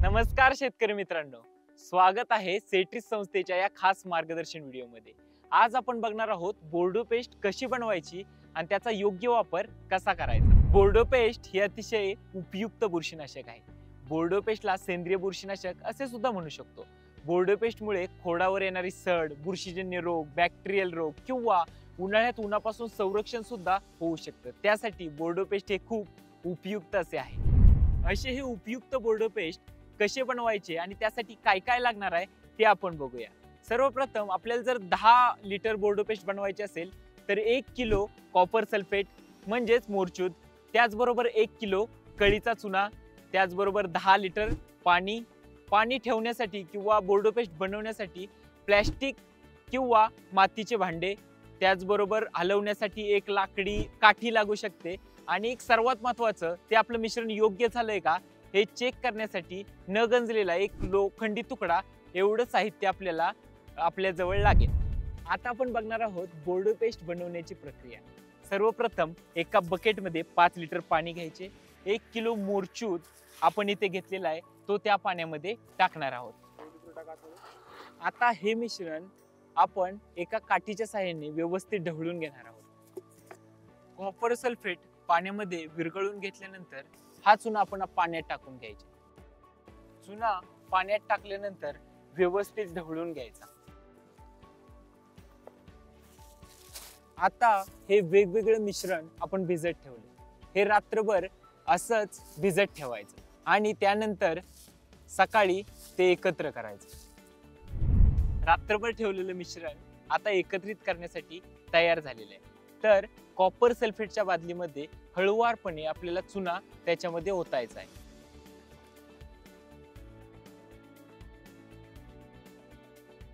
नमस्कार शेतकरी मित्रांनो, स्वागत आहे सेट्रीस संस्थेच्या या खास मार्गदर्शन व्हिडिओमध्ये। आज आपण बघणार आहोत बोर्डो पेस्ट कशी बनवायची आणि त्याचा योग्य वापर कसा करायचा। बोर्डो पेस्ट ही अतिशय उपयुक्त बुरशीनाशक आहे। बोर्डो पेस्टला सेंद्रिय बुरशीनाशक असे सुद्धा म्हणू शकतो। बोर्डो पेस्टमुळे खोडावर येणारी सड, बुरशीजन्य रोग, बॅक्टेरियल रोग किंवा उन्हाळ्यात उन्हापासून संरक्षण सुद्धा होऊ शकतं। त्यासाठी बोर्डो पेस्ट हे खूप उपयुक्त असे आहे। असे हे उपयुक्त बोर्डो पेस्ट कसे बनवायचे आणि त्यासाठी काय काय लागणार आहे ते आपण बघूया। सर्वप्रथम आपल्याला जर 10 लिटर बोर्डो पेस्ट बनवायचे असेल तर 1 किलो कॉपर सल्फेट म्हणजेच मोरचूद, त्याचबरोबर 1 किलो कळीचा चुना, त्याचबरोबर 10 लिटर पाणी ठेवण्यासाठी किंवा बोर्डो पेस्ट बनवण्यासाठी प्लास्टिक किंवा मातीचे भांडे, त्याचबरोबर हलवण्यासाठी एक लाकडी काठी लागू शकते आणि एक सर्वात महत्त्वाचं ते आपलं मिश्रण योग्य झालंय का हे चेक करण्यासाठी न गंजलेला एक लोखंडी तुकडा एवढं साहित्य आपल्याला आपल्या जवळ लागेल। आता आपण बघणार आहोत बोर्डो पेस्ट बनवण्याची प्रक्रिया। सर्वप्रथम एका बकेटमध्ये 5 लिटर पाणी घ्यायचे। 1 किलो मोरचूद आपण इथे घेतलेला आहे तो त्या पाण्यामध्ये टाकणार आहोत। आता हे मिश्रण आपण एका काठीच्या साहाय्याने व्यवस्थित ढवळून घेणार आहोत। कॉपर सल्फेट पाण्यामध्ये विरघळून घेतल्यानंतर हा चुना आपण पाण्यात टाकून घ्यायचा। चुना पाण्यात टाकल्यानंतर व्यवस्थित ढवळून घ्यायचा। आता हे वेगवेगळे मिश्रण आपण भिजत ठेवले, हे रात्रभर असंच भिजत ठेवायचं आणि त्यानंतर सकाळी ते एकत्र करायचं। रात्रभर ठेवलेलं मिश्रण आता एकत्रित करण्यासाठी तयार झालेलं आहे। तर कॉपर सल्फेटच्या बादलीमध्ये हळूवारपणे आपल्याला चुना त्याच्यामध्ये ओतायचा आहे।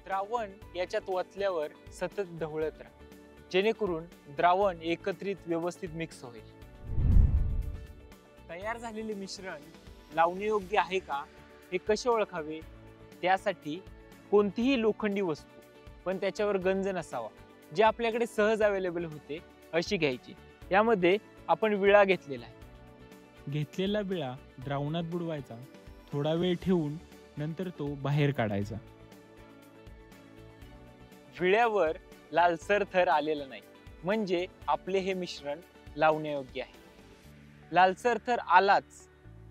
द्रावण याच्यात ओतल्यावर सतत ढवळत राहा जेणेकरून द्रावण एकत्रित व्यवस्थित मिक्स होईल। तयार झालेले मिश्रण लावण्यायोग्य आहे का हे कसे ओळखावे, त्यासाठी कोणतीही लोखंडी वस्तू पण त्याच्यावर गंज नसावा जे आपल्याकडे सहज अवेलेबल होते अशी घ्यायची। यामध्ये आपण विळा घेतलेला आहे। घेतलेला विळा द्रावणात बुडवायचा, थोडा वेळ ठेवून नंतर तो बाहेर काढायचा। विळ्यावर लालसर थर आलेला नाही म्हणजे आपले हे मिश्रण लावण्यायोग्य आहे। लालसर थर आलाच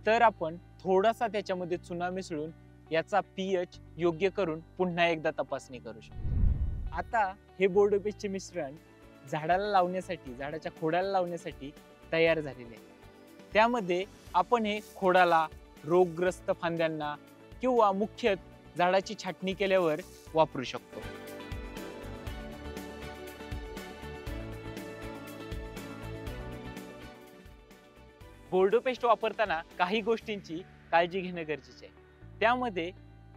तर आपण थोडासा त्याच्यामध्ये चुना मिसळून याचा पीएच योग्य करून पुन्हा एकदा तपासणी करू शकतो। आता हे बोर्डो पेस्टचे मिश्रण झाडाला लावण्यासाठी, झाडाच्या खोडाला लावण्यासाठी तयार झालेले आहे। त्यामध्ये आपण हे खोडाला, रोगग्रस्त फांद्यांना किंवा मुख्यतः झाडाची छाटणी केल्यावर वापरू शकतो। बोर्डो पेस्ट वापरताना काही गोष्टींची काळजी घेणं गरजेचे आहे। त्यामध्ये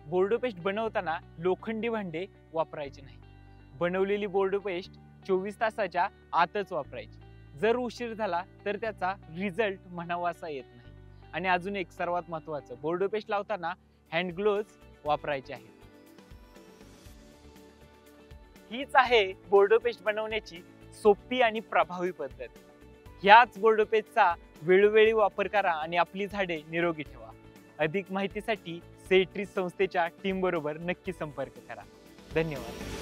बोर्डो पेस्ट बनवताना लोखंडी भांडे वापरायचे नाही। बनवलेली बोर्डो पेस्ट 24 तासाच्या आतच वापरायची। जर उशीर झाला तर त्याचा रिझल्ट म्हणावासा येत नाही। आणि अजून एक सर्वात महत्त्वाचं, बोर्डो पेस्ट लावताना हँड ग्लोव्ज वापरायचे आहेत। हीच आहे बोर्डो पेस्ट बनवण्याची सोपी आणि प्रभावी पद्धत। ह्याच बोर्डो पेस्टचा वेळोवेळी वापर करा आणि आपली झाडे निरोगी ठेवा। अधिक माहितीसाठी सेट्रीस संस्थेच्या टीम बरोबर नक्की संपर्क करा। धन्यवाद।